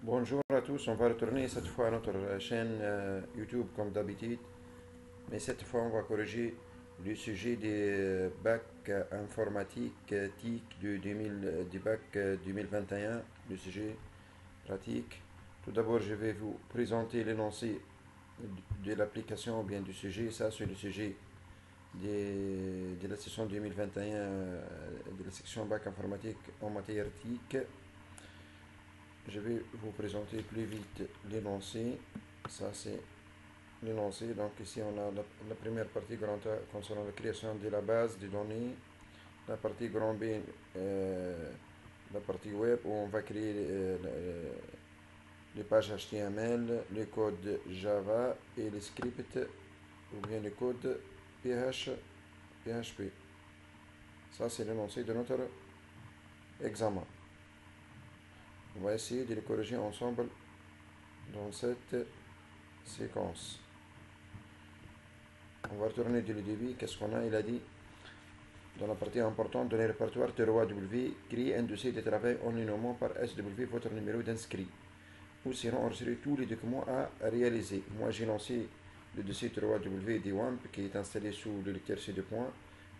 Bonjour à tous, on va retourner cette fois à notre chaîne YouTube comme d'habitude, mais cette fois on va corriger le sujet des bacs informatiques TIC du bac 2021, le sujet pratique. Tout d'abord, je vais vous présenter l'énoncé de l'application ou bien du sujet. Ça, c'est le sujet de la session 2021 de la section bac informatique en matière TIC. Je vais vous présenter plus vite l'énoncé. Ça, c'est l'énoncé. Donc, ici, on a la première partie grand A concernant la création de la base de données. La partie grand B, la partie web où on va créer les pages HTML, le code Java et les scripts ou bien le code PHP. Ça, c'est l'énoncé de notre examen. On va essayer de les corriger ensemble dans cette séquence. On va retourner dès le début. Qu'est-ce qu'on a? Il a dit dans la partie importante de le répertoire TROAW, créer un dossier de travail en nommant par SW votre numéro d'inscrit, où seront enregistrés tous les documents à réaliser. Moi, j'ai lancé le dossier TROAW DWAMP qui est installé sous le lecteur C2.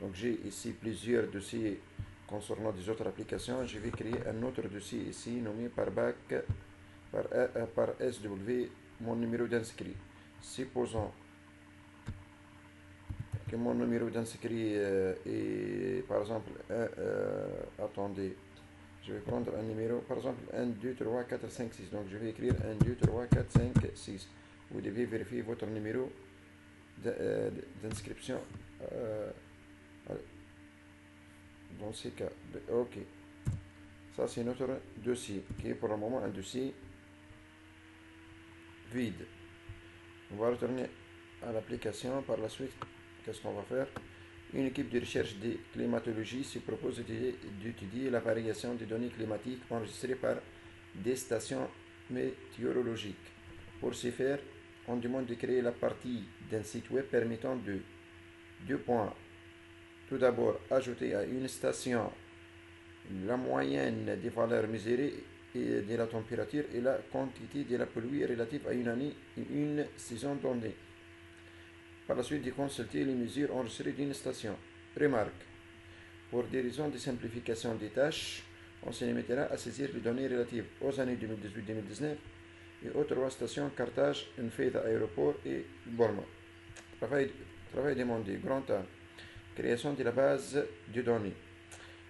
Donc, j'ai ici plusieurs dossiers concernant des autres applications. Je vais créer un autre dossier ici nommé par BAC, par SW, mon numéro d'inscrit. Supposons que mon numéro d'inscrit est par exemple attendez, je vais prendre un numéro par exemple 1 2 3 4 5 6. Donc je vais écrire 1 2 3 4 5 6. Vous devez vérifier votre numéro d'inscription dans ces cas. Ok, ça c'est notre dossier qui est pour le moment un dossier vide. On va retourner à l'application par la suite. Qu'est-ce qu'on va faire? Une équipe de recherche de climatologie se propose d'étudier la variation des données climatiques enregistrées par des stations météorologiques. Pour ce faire, on demande de créer la partie d'un site web permettant de 2 points. Tout d'abord, ajouter à une station la moyenne des valeurs mesurées et de la température et la quantité de la pluie relative à une année et une saison donnée. Par la suite de consulter les mesures enregistrées d'une station. Remarque. Pour des raisons de simplification des tâches, on se limitera à saisir les données relatives aux années 2018-2019 et aux 3 stations Carthage, Nfeda Aéroport et Borma. Travail demandé. Grand A. Création de la base de données.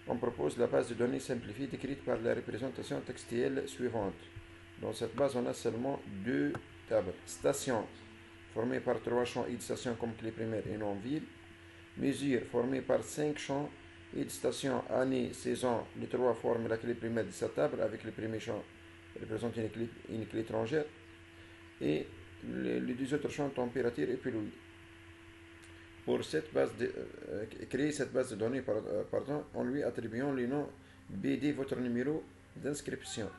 On propose la base de données simplifiée décrite par la représentation textuelle suivante. Dans cette base, on a seulement 2 tables. Station, formée par 3 champs et de stations comme clé primaire et non ville. Mesure, formée par 5 champs et de stations année, saison. Les 3 forment la clé primaire de cette table avec le premier champ représentant une clé étrangère et les 2 autres champs température et pluie. Pour créer cette base de données, en lui attribuant le nom BD, votre numéro d'inscription.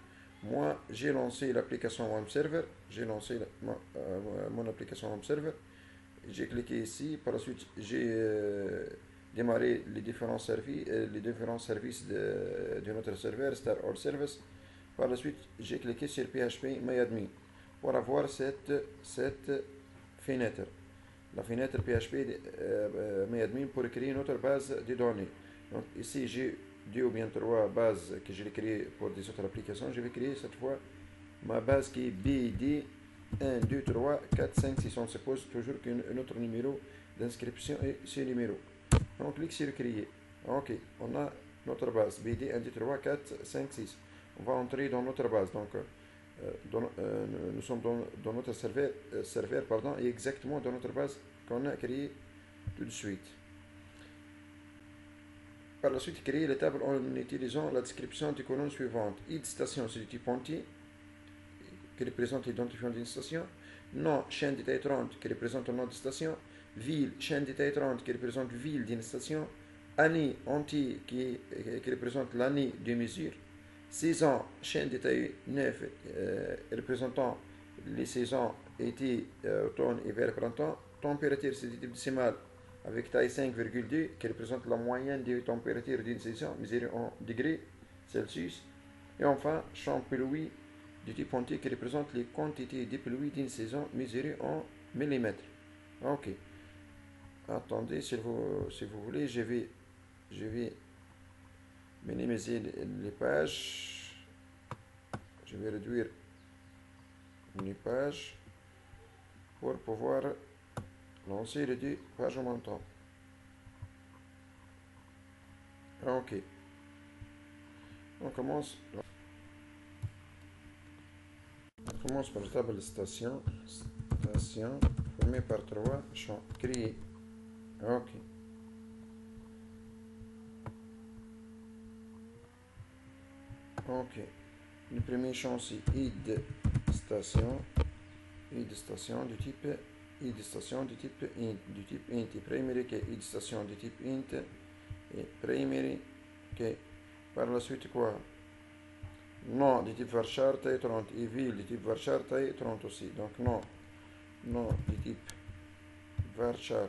Moi, j'ai lancé l'application Web Server. J'ai lancé mon application Web Server. J'ai cliqué ici. Par la suite, j'ai démarré les différents services de notre serveur, Star All Service. Par la suite, j'ai cliqué sur PHP MyAdmin pour avoir cette fenêtre. La fenêtre PHP MyAdmin pour créer une autre base de données. Donc ici, j'ai 2 ou bien 3 bases que je vais créer pour des autres applications. Je vais créer cette fois ma base qui est BD 1, 2, 3, 4, 5, 6. On suppose toujours qu'un autre numéro d'inscription est ce numéro. On clique sur créer. Ok, on a notre base BD 1, 2, 3, 4, 5, 6. On va entrer dans notre base. Donc, nous sommes dans notre serveur, et exactement dans notre base qu'on a créée tout de suite. Par la suite, créer les tables en utilisant la description des colonnes suivantes. ID station, c'est du type entier, qui représente l'identifiant d'une station. Nom, chaîne détail 30, qui représente le nom de station. Ville, chaîne détail 30, qui représente ville d'une station. Année, entier, qui représente l'année de mesure. Saison, chaîne détaillée 9, représentant les saisons été, automne, hiver, printemps. Température, c'est du type décimal avec taille 5,2 qui représente la moyenne des températures d'une saison mesurée en degrés Celsius. Et enfin, champ pluie du type entier qui représente les quantités de pluie d'une saison mesurées en millimètres. Ok. Attendez, si vous voulez, je vais minimiser les pages. Je vais réduire les pages pour pouvoir lancer les deux pages en même temps. Ok. On commence par la table station formée par trois champs créés. Ok. Ok. Le premier champ c'est id station du type int et primary qui est id station du type int et primary qui est par la suite quoi? Nom du type varchar taille 30 et ville du type varchar taille 30 aussi. Donc nom du type varchar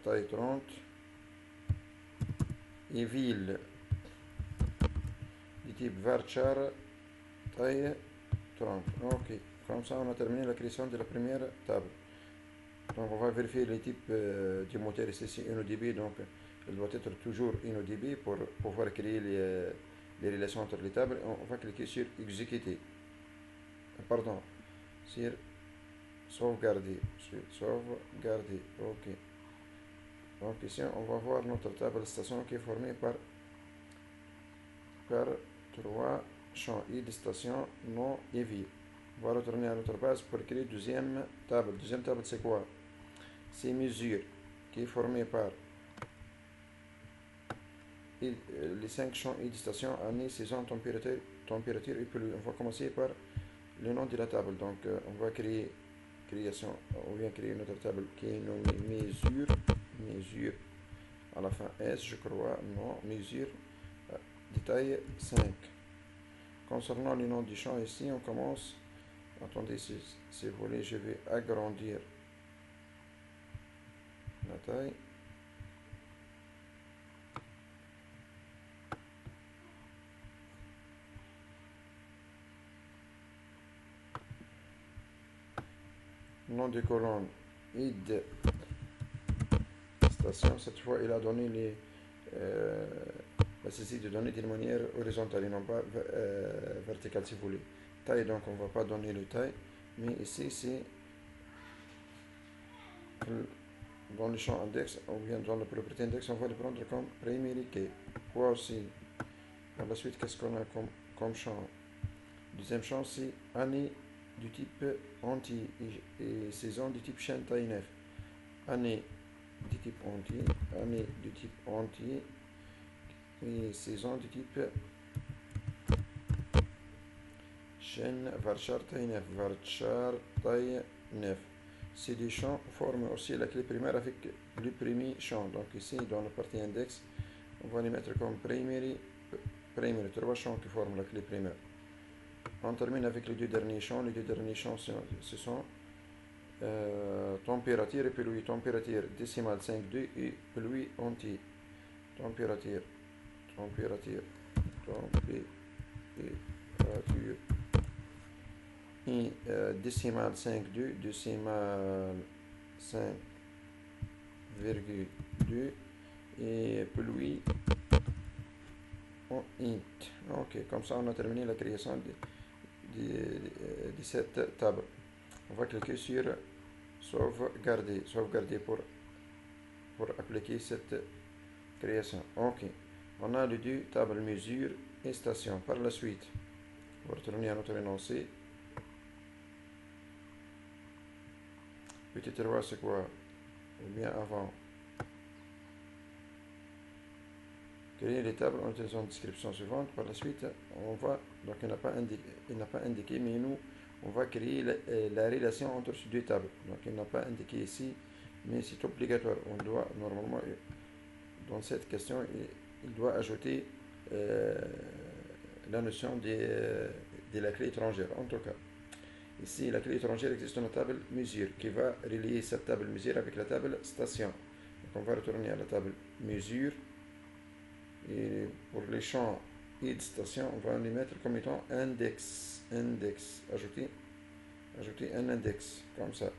taille 30 et ville du type varchar taille 30. Ok, comme ça on a terminé la création de la première table. Donc on va vérifier les types du moteur ici, c'est InnoDB, donc il doit être toujours InnoDB pour pouvoir créer les relations entre les tables. On va cliquer sur exécuter. Pardon, sur sauvegarder. Ok. Donc ici on va voir notre table station qui est formée par trois champs id station, nom et vie. On va retourner à notre base pour créer deuxième table. Deuxième table c'est quoi? C'est mesure qui est formée par les 5 champs id station, année, saison, température et pluie. On va commencer par le nom de la table. Donc on va créer notre table qui est nommée mesure à la fin S, je crois, non, mesure détail 5. Concernant le nom du champ ici, on commence. Attendez, si vous voulez, je vais agrandir la taille. Nom de colonne id station. Cette fois, il a donné la saisie de données d'une manière horizontale et non pas verticale si vous voulez. Taille, donc on ne va pas donner le taille, mais ici c'est dans le champ index ou bien dans la propriété index, on va le prendre comme primary key. Quoi aussi? Par la suite, qu'est-ce qu'on a comme champ? Deuxième champ, c'est année du type anti et saison du type chaîne taille 9. Année du type anti et saison du type chaîne varchar taille 9. Ces deux champs forment aussi la clé primaire avec le premier champ. Donc ici, dans la partie index, on va les mettre comme primary, trois champs qui forment la clé primaire. On termine avec les deux derniers champs. Les deux derniers champs, ce sont température et pluie. Température décimale 5,2 et pluie entier. Température et décimale 5,2, décimale 5,2 et pluie en int. Ok, comme ça on a terminé la création de cette table. On va cliquer sur sauvegarder pour appliquer cette création. Ok, on a les deux tables mesure et station. Par la suite, on va retourner à notre énoncé. Petit roi c'est quoi? Ou bien avant. Créer les tables en utilisant la description suivante. Par la suite, on va, donc il n'a pas indiqué, mais nous, on va créer la relation entre ces deux tables. Donc il n'a pas indiqué ici, mais c'est obligatoire. On doit, normalement, dans cette question, il doit ajouter la notion de la clé étrangère, en tout cas. Ici, la clé étrangère existe dans la table mesure, qui va relier cette table mesure avec la table station. Donc on va retourner à la table mesure. Et pour les champs id station, on va les mettre comme étant index. Ajouter un index, comme ça.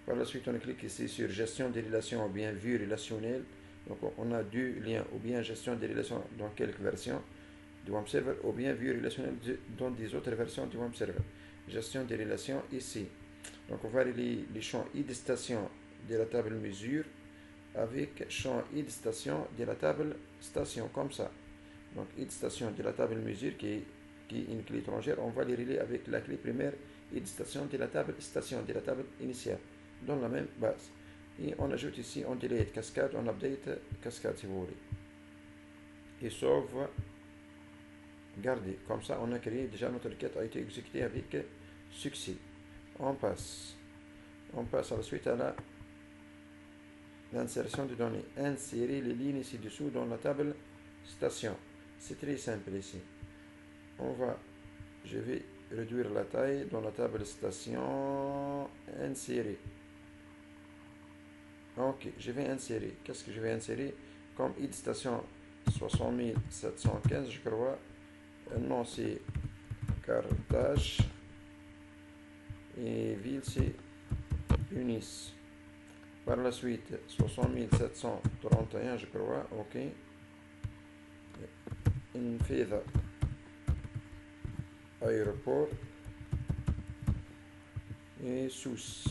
Par la suite, on clique ici sur gestion des relations ou bien vue relationnelle. Donc, on a deux liens, ou bien gestion des relations dans quelques versions du web server, ou bien vue relationnelle dans des autres versions du web server. Gestion des relations ici. Donc, on va relier les champs id station de la table mesure avec champ id station de la table station, comme ça. Donc, id station de la table mesure qui est une clé étrangère, on va les relier avec la clé primaire id station de la table station de la table initiale dans la même base. Et on ajoute ici, on delete cascade, on update cascade si vous voulez. Et sauve, garder. Comme ça, on a créé déjà notre requête a été exécutée avec succès. On passe à la suite à l'insertion de données. Insérer les lignes ci-dessous dans la table station. C'est très simple ici. Je vais réduire la taille dans la table station. Insérer. Ok, je vais insérer. Qu'est-ce que je vais insérer? Comme id station 60715, je crois. Nom c'est Carthage. Et ville c'est Tunis. Par la suite, 60731, je crois. Ok. Infeda. Aéroport. Et Sousse.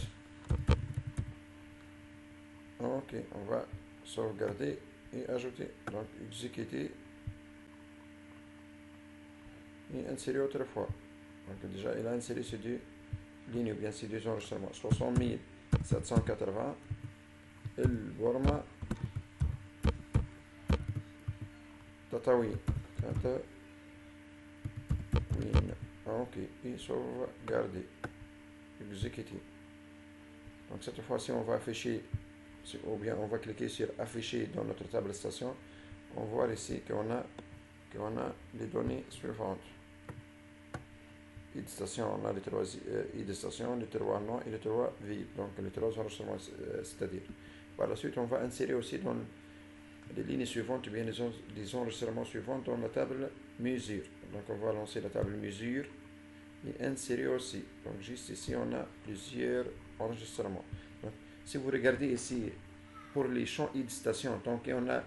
Ok, on va sauvegarder et ajouter. Donc, exécuter. Et insérer autrefois. Donc, déjà, il a inséré ces deux lignes, ou bien ces deux enregistrements. 60780. El Borma. Tataouine. Ok, et sauvegarder. Exécuter. Donc, cette fois-ci, on va afficher, ou bien on va cliquer sur afficher dans notre table station. On voit ici qu'on a les données suivantes. id station, on a les trois id station, les trois noms et les trois villes. Donc les trois enregistrements, c'est-à-dire. Par la suite, on va insérer aussi dans les lignes suivantes, ou bien les enregistrements suivants dans la table mesure. Donc on va lancer la table mesure et insérer aussi. Donc juste ici, on a plusieurs enregistrements. Donc, si vous regardez ici, pour les champs id station, donc on a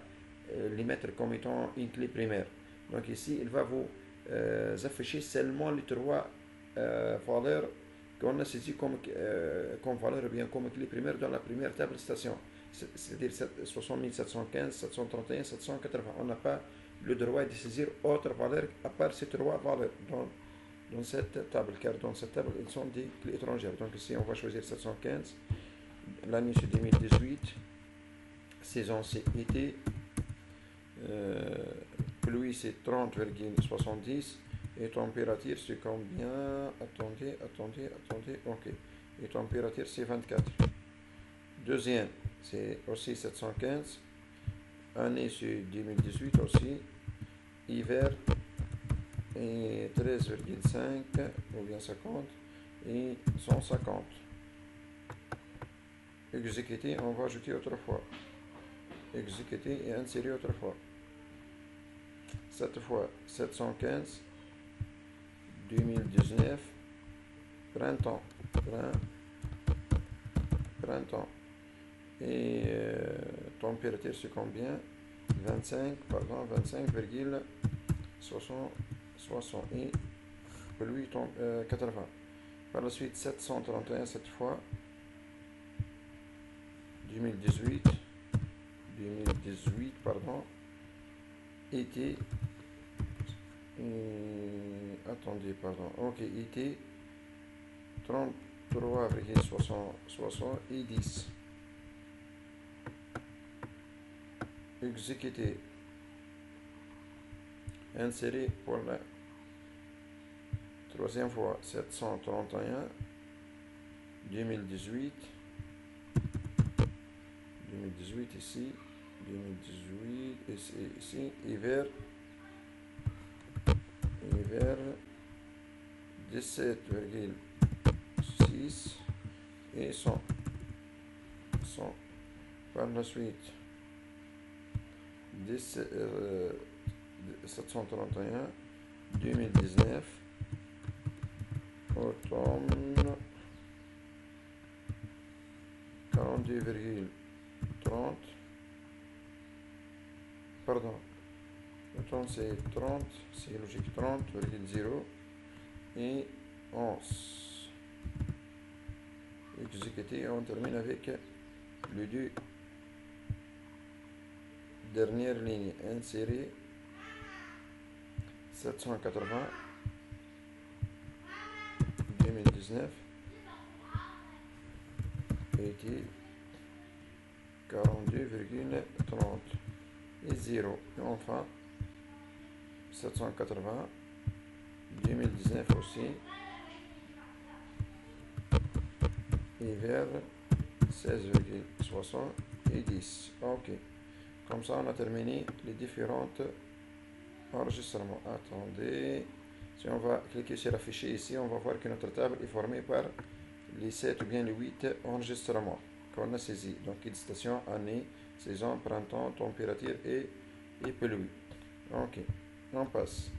les mettre comme étant une clé primaire. Donc ici, il va vous afficher seulement les trois valeurs qu'on a saisies comme valeur ou bien comme clé primaire dans la première table station. C'est-à-dire 60715, 731, 780. On n'a pas le droit de saisir autre valeur à part ces trois valeurs dans cette table, car dans cette table, ils sont des clés étrangères. Donc ici, on va choisir 715. L'année, c'est 2018. Saison, c'est été. Pluie, c'est 30,70. Et température, c'est combien? Attendez. Ok. Et température, c'est 24. Deuxième, c'est aussi 715. Année, c'est 2018 aussi. Hiver, et 13,5 ou bien 50 et 150. Exécuter, on va ajouter autrefois. Exécuter et insérer autrefois. Cette fois, 715, 2019, printemps. Et température, c'est combien? 25,60 et pluie 80. Par la suite, 731 cette fois. 2018, pardon. Été. Attendez, pardon. Ok, été 33,60 et 10. Exécuter. Insérer pour la troisième fois 731 2018 ici 2018 ici hiver 17,6 et 100 par la suite 731 2019 automne 42,30 pardon automne c'est 30 c'est logique 30,0 et 11 exécuté. On termine avec les deux dernières lignes. Insérer 780 2019 été 42,30 et 0. Et enfin 780 2019 aussi et vers 16,60 et 10. Ok. Comme ça, on a terminé les différents enregistrements. Attendez. Si on va cliquer sur afficher ici, on va voir que notre table est formée par les 7 ou bien les 8 enregistrements qu'on a saisis. Donc, station, année, saison, printemps, température et pluie. Ok. On passe.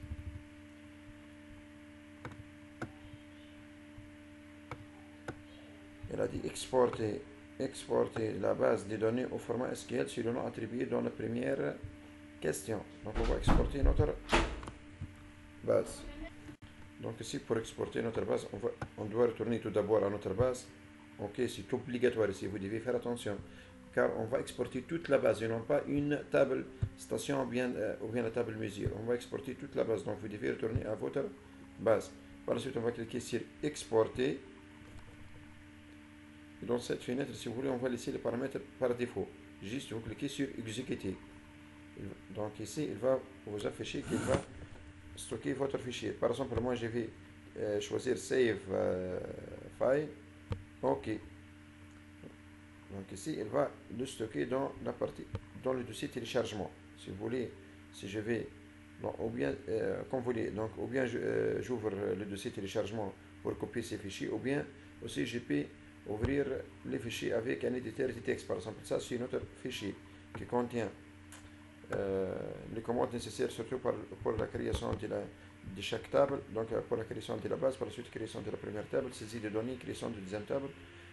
Elle a dit exporter la base des données au format SQL sur le nom attribué dans la première question. Donc on va exporter notre base. Donc ici pour exporter notre base, on doit retourner tout d'abord à notre base. Ok, c'est obligatoire ici, vous devez faire attention. Car on va exporter toute la base et non pas une table station ou bien la table mesure. On va exporter toute la base. Donc vous devez retourner à votre base. Par la suite, on va cliquer sur exporter. Dans cette fenêtre, si vous voulez, on va laisser les paramètres par défaut. Juste, vous cliquez sur exécuter. Donc ici, il va vous afficher qu'il va stocker votre fichier. Par exemple, moi, je vais choisir Save File. OK. Donc ici, il va le stocker dans le dossier téléchargement. Si vous voulez, si je vais, ou bien, comme vous voulez, donc, ou bien j'ouvre le dossier téléchargement pour copier ces fichiers, ou bien aussi je peux ouvrir les fichiers avec un éditeur de texte. Par exemple, ça c'est notre fichier qui contient les commandes nécessaires surtout pour la création de chaque table. Donc pour la création de la base, par la suite création de la première table, saisie de données, création de deuxième table,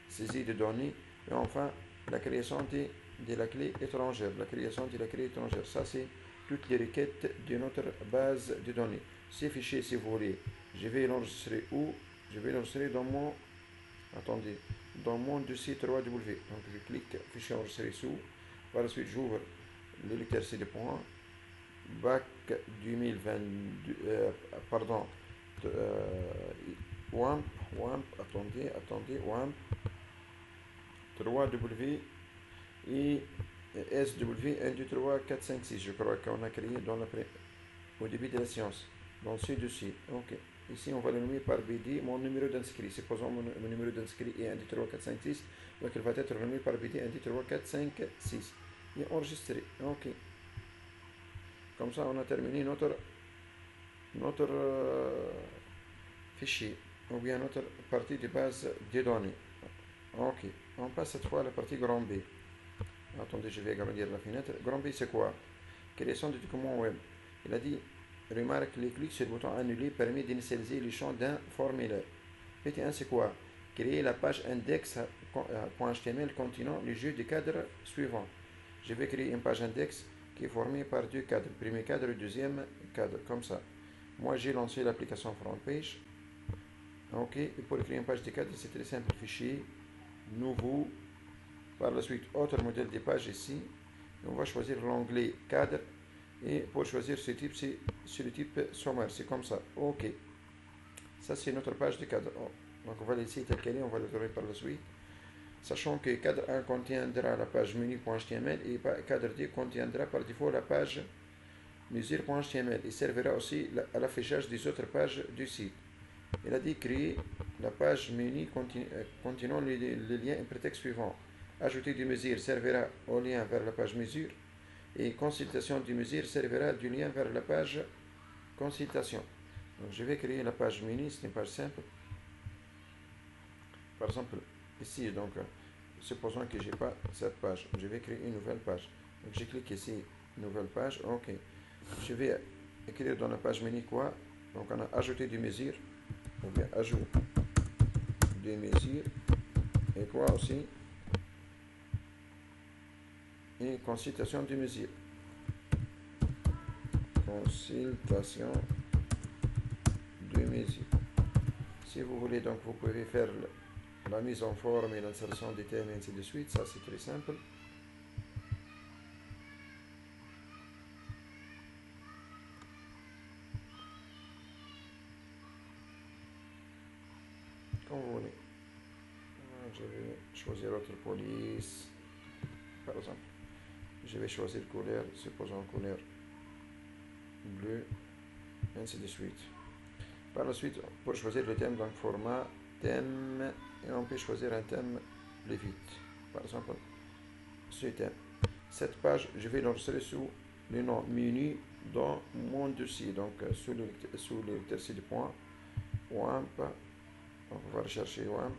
saisie de données, et enfin la création de la clé étrangère. La création de la clé étrangère, ça c'est toutes les requêtes de notre base de données. Ces fichiers, si vous voulez, je vais l'enregistrer où? Je vais l'enregistrer dans mon dossier 3W. Donc je clique fichier enregistré sous. Par la suite, j'ouvre le lecteur CD points. Bac 2022. Pardon. WAMP. Attendez. WAMP 3W et SW 1, 2, 3, 4, 5, 6. Je crois qu'on a créé au début de la science. Dans ce dossier. Ok. Ici, on va le nommer par BD, mon numéro d'inscrit. Supposons mon numéro d'inscrit est 1, 2, 3, 4, 5, 6. Donc, il va être nommé par BD 1, 2, 3, 4, 5, 6. Et enregistré. OK. Comme ça, on a terminé notre fichier. Ou bien notre partie de base de données. OK. On passe cette fois à la partie grand B. Attendez, je vais agrandir la fenêtre. Grand B, c'est quoi? Création de documents web. Il a dit... Remarque, les clics sur le bouton annuler permet d'initialiser le champ d'un formulaire. PT1, c'est quoi? Créer la page index.html contenant le jeu de cadres suivant. Je vais créer une page index qui est formée par deux cadres. Premier cadre, deuxième cadre, comme ça. Moi, j'ai lancé l'application FrontPage. OK, et pour créer une page de cadre, c'est très simple. Fichier, nouveau. Par la suite, autre modèle de page ici. On va choisir l'onglet cadre. Et pour choisir ce type, c'est le type sommaire, c'est comme ça. OK. Ça, c'est notre page de cadre. Donc, on va laisser tel qu'elle est, on va le trouver par la suite. Sachant que cadre 1 contiendra la page menu.html et cadre 2 contiendra par défaut la page mesure.html et servira aussi à l'affichage des autres pages du site. Il a dit créer la page menu contenant les liens et prétextes suivants. Ajouter des mesures servira au lien vers la page mesure. Et consultation du mesure servira du lien vers la page consultation. Donc je vais créer la page menu, c'est une page simple. Par exemple, ici, donc, supposons que je n'ai pas cette page. Je vais créer une nouvelle page. Donc je clique ici, nouvelle page. OK. Je vais écrire dans la page menu quoi. Donc on a ajouté des mesures, ou bien ajout des mesures, et quoi aussi, et consultation des mesures. Consultation de mesures. Si vous voulez, donc vous pouvez faire la mise en forme et l'insertion des thèmes et ainsi de suite. Ça c'est très simple. Comme vous voulez. Je vais choisir autre police. Par exemple, je vais choisir couleur, supposons couleur bleu, ainsi de suite. Par la suite, pour choisir le thème, donc format, thème, et on peut choisir un thème plus vite. Par exemple, ce thème. Cette page, je vais l'enregistrer sous le nom menu dans mon dossier. Donc, sous le lecteur de points, WAMP, donc on va rechercher WAMP,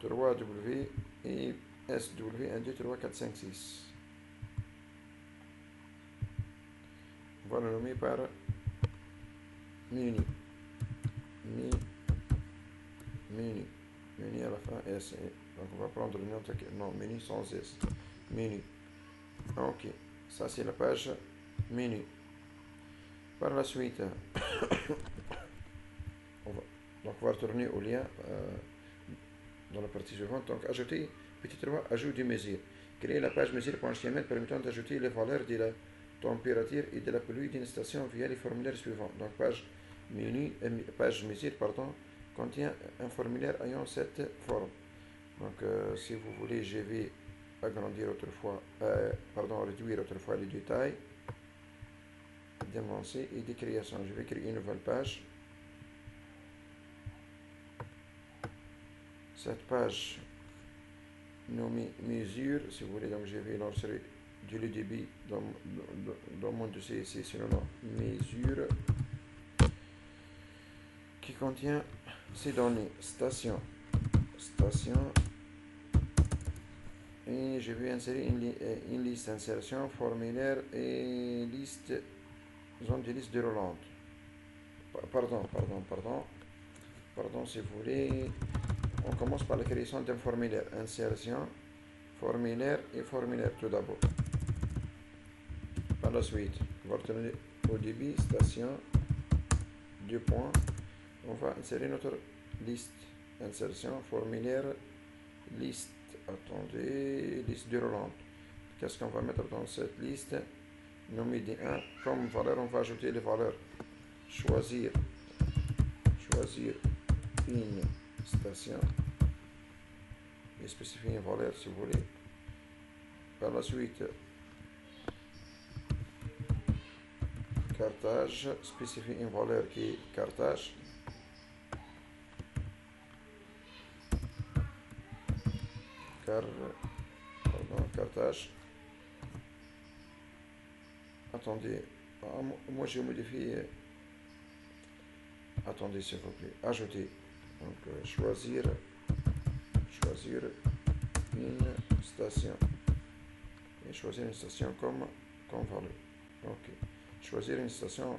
3W et SW, 1, 2, 3, 4, 5, 6. On va le nommer par menu. Menu à la fin, S. Donc on va prendre le nom, menu sans S. Menu. Ok, ça c'est la page menu. Par la suite, on va retourner au lien dans la partie suivante. Donc ajouter, petit 3, ajout des mesures. Créer la page mesure.html permettant d'ajouter les valeurs de la température et de la pluie d'une station via les formulaires suivants. Donc page menu, page mesure, pardon, contient un formulaire ayant cette forme. Donc si vous voulez, je vais agrandir autrefois, réduire autrefois les détails, d'énoncer et de création. Je vais créer une nouvelle page. Cette page nommée mesure, si vous voulez, donc je vais lancer du débit dans mon dossier ici sur le nom mesure qui contient ces données station et je vais insérer une liste insertion formulaire et liste zone de liste déroulante. Pardon si vous voulez. On commence par la création d'un formulaire. Insertion, formulaire et formulaire tout d'abord. Par la suite, on va retourner au début, station, 2 points. On va insérer notre liste. Insertion, formulaire, liste. Attendez, liste déroulante. Qu'est-ce qu'on va mettre dans cette liste? Nommé D1. Comme valeur, on va ajouter les valeurs. Choisir une station et spécifier une valeur si vous voulez. Par la suite, cartage, spécifier une valeur qui est cartage. Cartage. Attendez, moi j'ai modifié. Attendez s'il vous plaît. Ajouter. Donc choisir une station. Et choisir une station comme valeur. Ok. Choisir une station,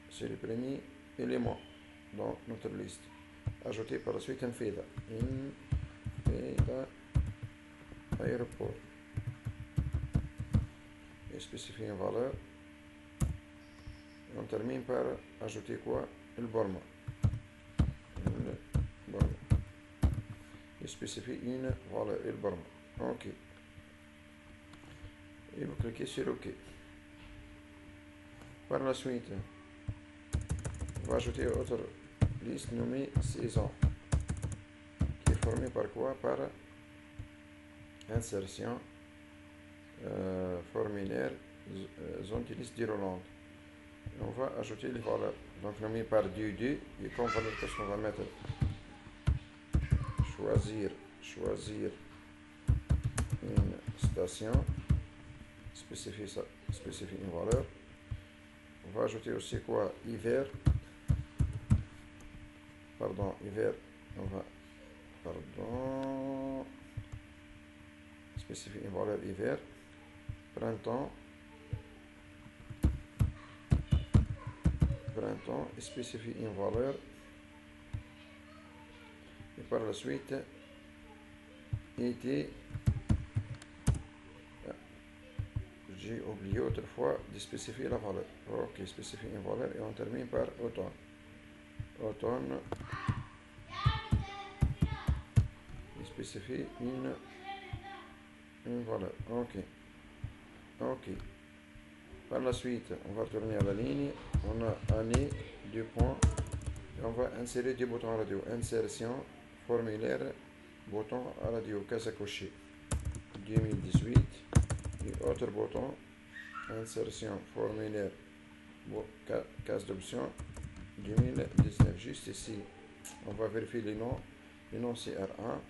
c'est le premier élément dans notre liste. Ajouter par la suite un FEDA. Aéroport. Et spécifier une valeur. Et on termine par ajouter quoi? Le borma. Et spécifier une valeur, le borma. Ok. Et vous cliquez sur OK. Par la suite, on va ajouter une autre liste nommée saison, qui est formée par quoi? Par insertion, formulaire, zone de liste déroulante. On va ajouter les valeurs. Donc nommé par 2, et comme valeur, qu'est-ce qu'on va mettre? Choisir une station, spécifier une valeur. On va ajouter aussi quoi? Hiver. Spécifier une valeur hiver. Printemps. printemps et spécifie une valeur. Et par la suite, été, j'ai oublié autrefois de spécifier la valeur. Ok, spécifie une valeur et on termine par automne. Automne, il spécifie une valeur. Ok, ok. Par la suite, on va retourner à la ligne. On a année, 2 points. Et on va insérer des boutons radio. Insertion, formulaire, bouton à radio, case à cocher. 2018. Et autre bouton, insertion, formulaire, case d'option, 2019. Juste ici, on va vérifier les noms. Le nom c'est R1.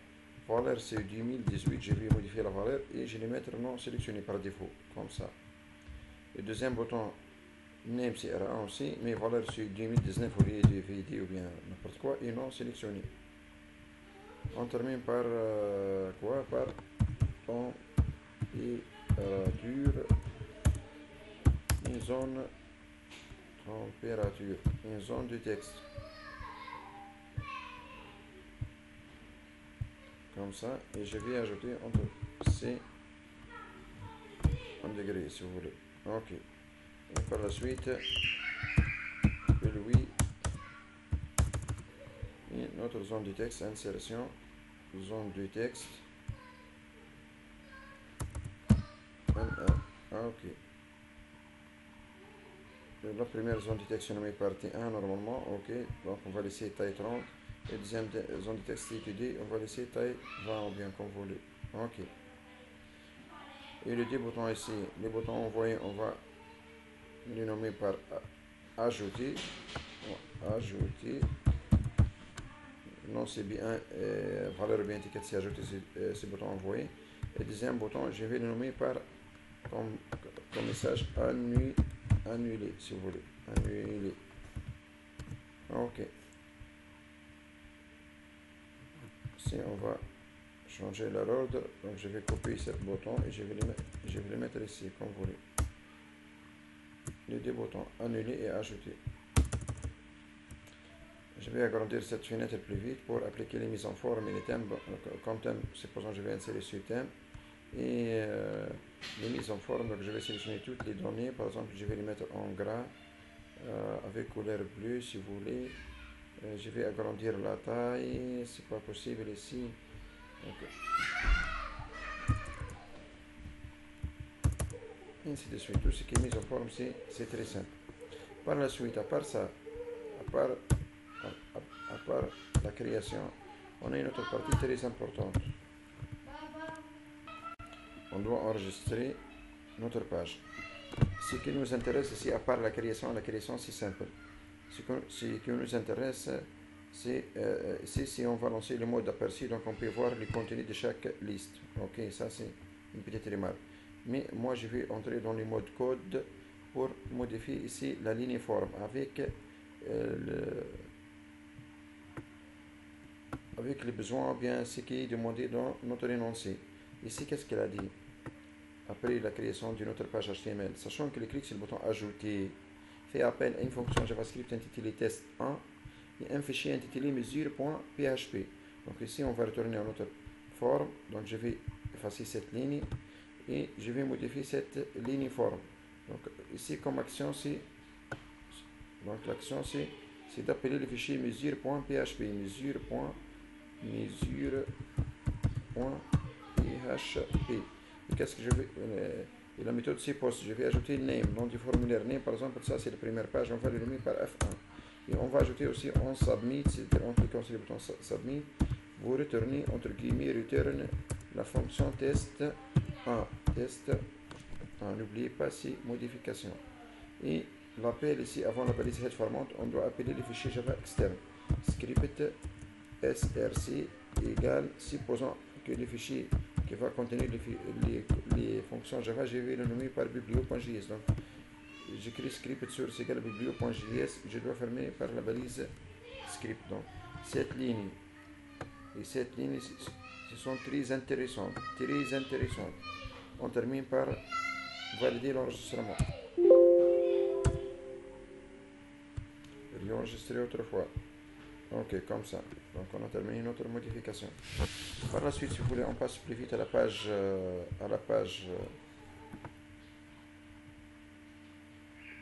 Valeur c'est 2018. Je vais modifier la valeur et je vais mettre le nom sélectionné par défaut. Comme ça. Le deuxième bouton, name c'est R1 aussi, mais valeur c'est 2019 au lieu de VD ou bien n'importe quoi, et non sélectionné. On termine par quoi? Par température, une zone, température, une zone de texte. Comme ça, et je vais ajouter entre C en degrés si vous voulez. Ok. Et par la suite, Louis, et notre zone de texte, insertion, zone de texte. Ok. La première zone de texte est nommée partie 1 normalement. Ok. Donc on va laisser taille 30. Et deuxième zone de texte étudiée, on va laisser taille 20 ou bien comme vous voulez. Ok. Et les deux boutons ici, les boutons envoyés, on va les nommer par ajouter. Ajouter. Non, c'est bien, valeur bien étiquette, c'est ajouter ces boutons envoyés. Et deuxième bouton, je vais le nommer par comme message annuler, si vous voulez. Annuler. Ok. Ici, on va changer l'ordre. Donc, je vais copier ce bouton et je vais le mettre ici, comme vous voulez. Les deux boutons, annuler et ajouter. Je vais agrandir cette fenêtre plus vite pour appliquer les mises en forme et les thèmes. Comme thème, supposons que je vais insérer ce thème. Et les mises en forme, donc je vais sélectionner toutes les données. Par exemple, je vais les mettre en gras avec couleur bleue si vous voulez. Je vais agrandir la taille, c'est pas possible ici. Donc, ainsi de suite. Tout ce qui est mis en forme, c'est très simple. Par la suite, à part ça, à part la création, on a une autre partie très importante. On doit enregistrer notre page. Ce qui nous intéresse ici, à part la création c'est simple. Ce qui nous intéresse, c'est si on va lancer le mode aperçu, donc on peut voir le contenu de chaque liste. Ok, ça c'est une petite remarque. Mais moi je vais entrer dans le mode code pour modifier ici la ligne forme avec les besoins, bien ce qui est demandé dans notre énoncé. Ici, qu'est-ce qu'elle a dit après la création d'une autre page HTML? Sachant que le clic sur le bouton ajouter fait appel à une fonction JavaScript intitulée test1 et un fichier intitulé mesure.php. Donc ici, on va retourner à notre forme. Donc je vais effacer cette ligne et je vais modifier cette ligne forme. Donc ici, comme action, l'action c'est d'appeler le fichier mesure.php. Mesure.php. Et qu'est-ce que je vais et la méthode c'est post. Je vais ajouter le name, nom du formulaire name. Par exemple, ça c'est la première page, on va le nommer par F1. Et on va ajouter aussi en submit, c'est-à-dire en cliquant sur le bouton submit, vous retournez entre guillemets return la fonction test1. N'oubliez pas ces modifications. Et l'appel ici, avant la balise head formante, on doit appeler le fichier Java externe. Script src égale, supposons que le fichier qui va contenir les fonctions Java, je vais le nommer par biblio.js. Donc, j'écris script source égale biblio.js, je dois fermer par la balise script. Donc, cette ligne et cette ligne, ce sont très intéressantes. On termine par valider l'enregistrement. et enregistrer autrefois. Ok, comme ça. Donc on a terminé notre modification. Par la suite, si vous voulez, on passe plus vite à la page,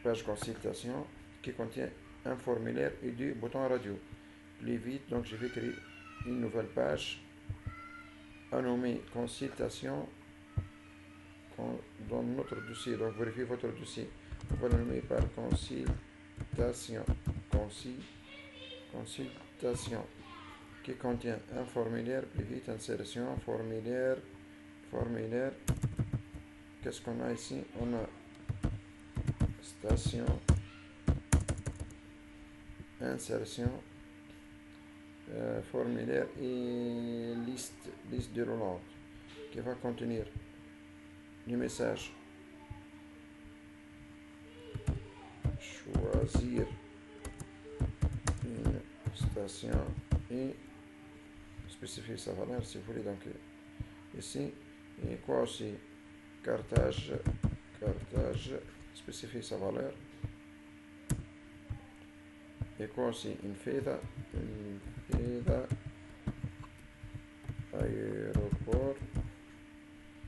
page consultation qui contient un formulaire et du bouton radio. Plus vite, donc je vais créer une nouvelle page à nommer consultation dans notre dossier. Donc vérifiez votre dossier. On va le nommer par consultation. Consultation qui contient un formulaire, plus vite insertion, formulaire. Qu'est-ce qu'on a ici? On a station, insertion, formulaire et liste déroulante qui va contenir du message. Choisir une station et spécifier sa valeur si vous voulez. Donc ici, et quoi aussi? Cartage, spécifier sa valeur. Et quoi aussi? Une feda, aéroport,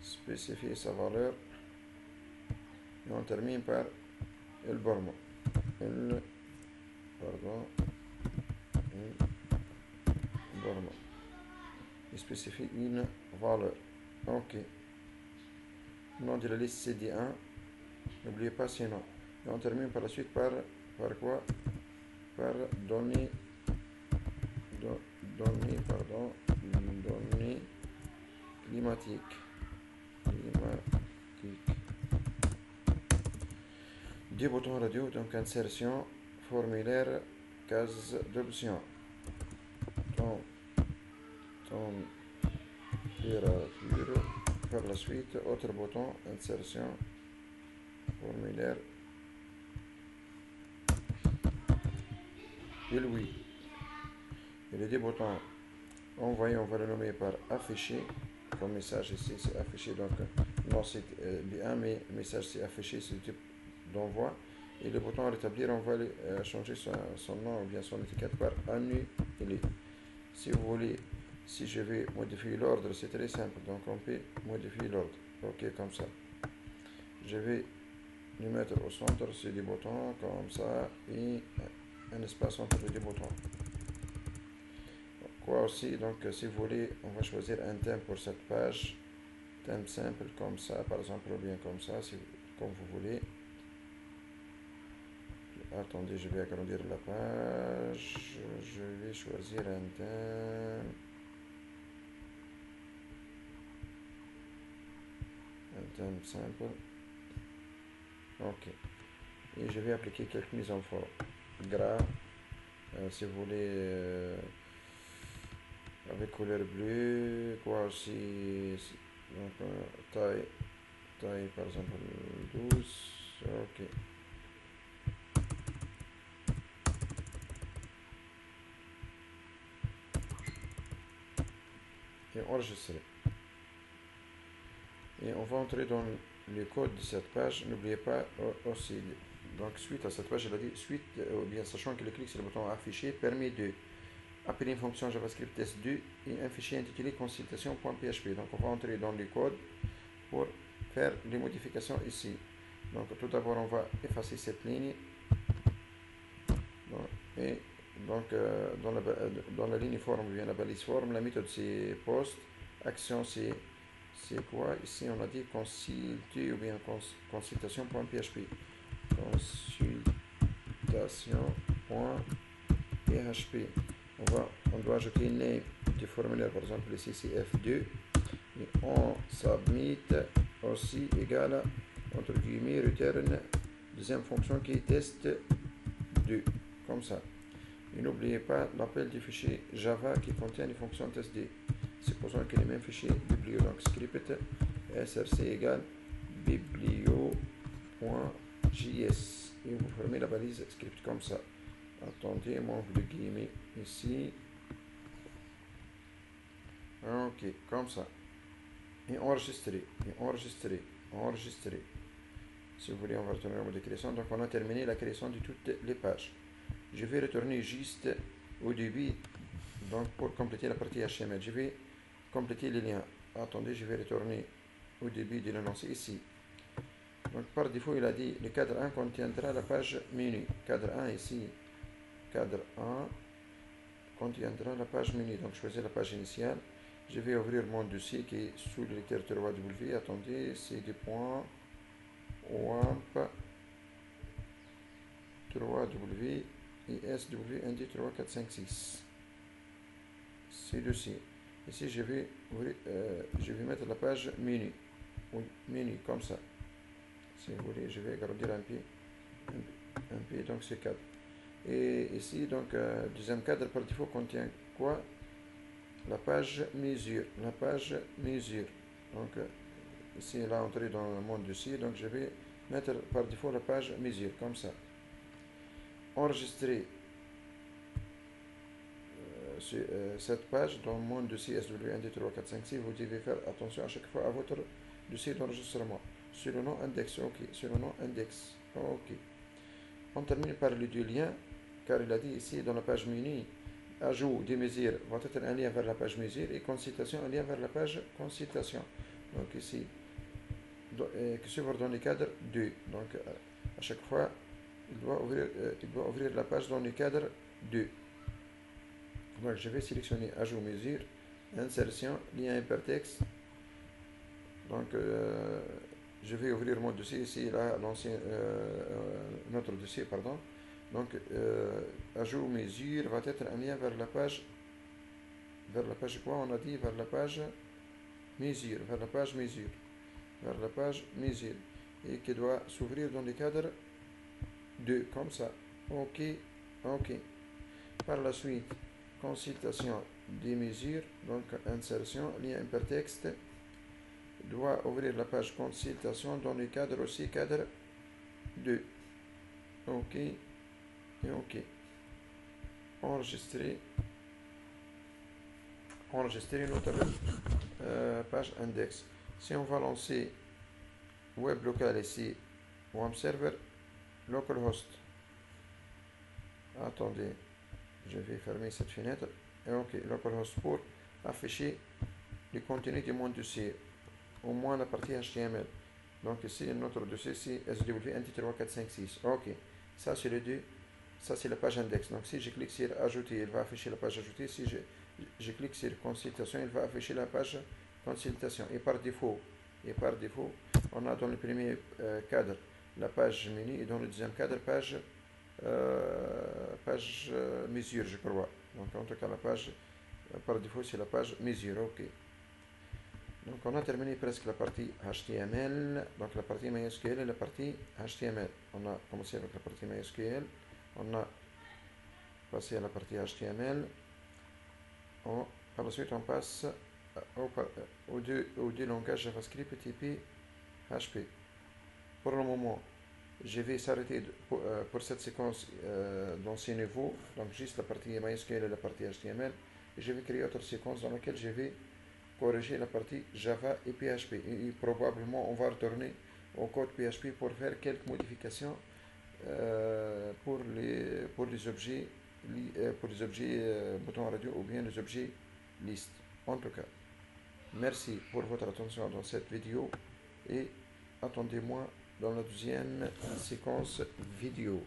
spécifier sa valeur. Et on termine par el bormo. Bormo. Il spécifie une valeur. Ok. Nom de la liste CD1. N'oubliez pas ces noms. Et on termine par la suite par quoi? Par données climatiques. Des boutons radio, donc insertion, formulaire, case d'option. Température. Par la suite, autre bouton, insertion, formulaire. Et oui. Et les deux boutons envoyer, on va le nommer par afficher. Comme message ici, c'est affiché. Donc, non, c'est bien, mais le message c'est affiché, c'est le type d'envoi. Et le bouton rétablir, on va changer son nom ou bien son étiquette par annuler. Si vous voulez, si je vais modifier l'ordre, c'est très simple. Donc, on peut modifier l'ordre. Ok, comme ça. Je vais le mettre au centre, c'est des boutons, comme ça, et un espace entre les deux boutons. Quoi aussi, donc si vous voulez, on va choisir un thème pour cette page. Thème simple comme ça, par exemple, ou bien comme ça, comme vous voulez. Attendez, je vais agrandir la page. Je vais choisir un thème. Un thème simple. Ok. Et je vais appliquer quelques mises en forme. Gras. Si vous voulez... avec couleur bleue, quoi aussi, donc taille par exemple 12, ok. Et enregistrer. Et on va entrer dans le code de cette page, n'oubliez pas aussi, donc suite à cette page, il a dit suite, bien sachant que le clic sur le bouton afficher permet de appeler une fonction JavaScript test2 et un fichier intitulé consultation.php. Donc on va entrer dans le code pour faire les modifications ici. Donc tout d'abord on va effacer cette ligne. Et donc dans la ligne forme, bien la balise forme, la méthode c'est post, action c'est quoi? Ici on a dit consulter ou bien consultation.php. Consultation.php. On doit ajouter une name du formulaire, par exemple ici c'est F2, et on submit aussi égale entre guillemets return deuxième fonction qui est test2, comme ça. Et n'oubliez pas l'appel du fichier Java qui contient les fonctions test2. Supposons que les mêmes fichiers biblio, donc script src égale biblio.js et vous fermez la balise script comme ça. Attendez, manque de guillemets ici. Ok, comme ça. Et enregistrer. Si vous voulez, on va retourner au mode de création. Donc, on a terminé la création de toutes les pages. je vais retourner juste au début, donc pour compléter la partie HTML. Je vais compléter les liens. Attendez, je vais retourner au début de l'énoncé ici. Donc par défaut, il a dit le cadre 1 contiendra la page menu. Cadre 1 ici, cadre 1 contiendra la page menu. Donc je choisis la page initiale. Je vais ouvrir mon dossier qui est sous le lecteur 3W. Attendez, c'est des points WAMP 3W ISW 1, 2, 3, 4, 5, 6. C'est dossier. Ici, je vais mettre la page menu. Oui, menu, comme ça. Si vous voulez, je vais agrandir un peu, donc c'est 4. Et ici, donc, deuxième cadre par défaut contient quoi? La page mesure. La page mesure. Donc, ici, elle a entré dans mon dossier, donc je vais mettre par défaut la page mesure, comme ça. Enregistrer cette page dans mon dossier SW1, 2, 3, 4, 5, 6. Vous devez faire attention à chaque fois à votre dossier d'enregistrement. Sur le nom index, ok. Sur le nom index, ok. On termine par les deux liens, car il a dit ici dans la page menu, ajout des mesures va être un lien vers la page mesure et consultation un lien vers la page consultation. Donc ici, que suivre dans le cadre 2. Donc à chaque fois, il doit ouvrir la page dans le cadre 2. Donc je vais sélectionner ajout mesure, insertion, lien hypertexte. Donc je vais ouvrir mon dossier ici, là, notre dossier, pardon. Donc ajout mesure va être un lien vers la page quoi on a dit, vers la page mesure, et qui doit s'ouvrir dans le cadre 2, comme ça. Ok, ok. Par la suite, consultation des mesures, donc insertion, lien hypertexte, doit ouvrir la page consultation dans le cadre aussi, cadre 2. Ok, et ok. Enregistrer notre page index. Si on va lancer web local ici, web server, localhost. Attendez, je vais fermer cette fenêtre. Et ok, localhost pour afficher le contenu de mon dossier, au moins la partie HTML. Donc ici, notre dossier, c'est SW1T3456. Ok, ça c'est le 2. Ça c'est la page index. Donc si je clique sur ajouter, il va afficher la page ajoutée. Si je clique sur consultation, il va afficher la page consultation. Et par défaut, on a dans le premier cadre la page menu et dans le deuxième cadre page mesure, je crois. Donc en tout cas la page par défaut c'est la page mesure. Ok. Donc on a terminé presque la partie HTML, donc la partie MySQL et la partie HTML. On a commencé avec la partie MySQL, on a passé à la partie HTML, par la suite on passe aux deux langages JavaScript et PHP. Pour le moment, je vais s'arrêter pour cette séquence dans ces niveaux, donc juste la partie MySQL et la partie HTML, et je vais créer autre séquence dans laquelle je vais corriger la partie Java et PHP. Et probablement, on va retourner au code PHP pour faire quelques modifications pour les objets, boutons radio ou bien les objets liste. En tout cas, merci pour votre attention dans cette vidéo et attendez-moi dans la deuxième séquence vidéo.